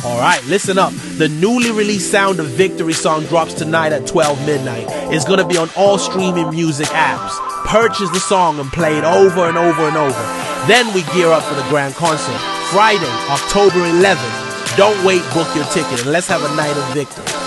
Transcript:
Alright, listen up. The newly released Sound of Victory song drops tonight at 12 midnight. It's gonna be on all streaming music apps. Purchase the song and play it over and over and over. Then we gear up for the grand concert. Friday, October 11th. Don't wait, book your ticket, and let's have a night of victory.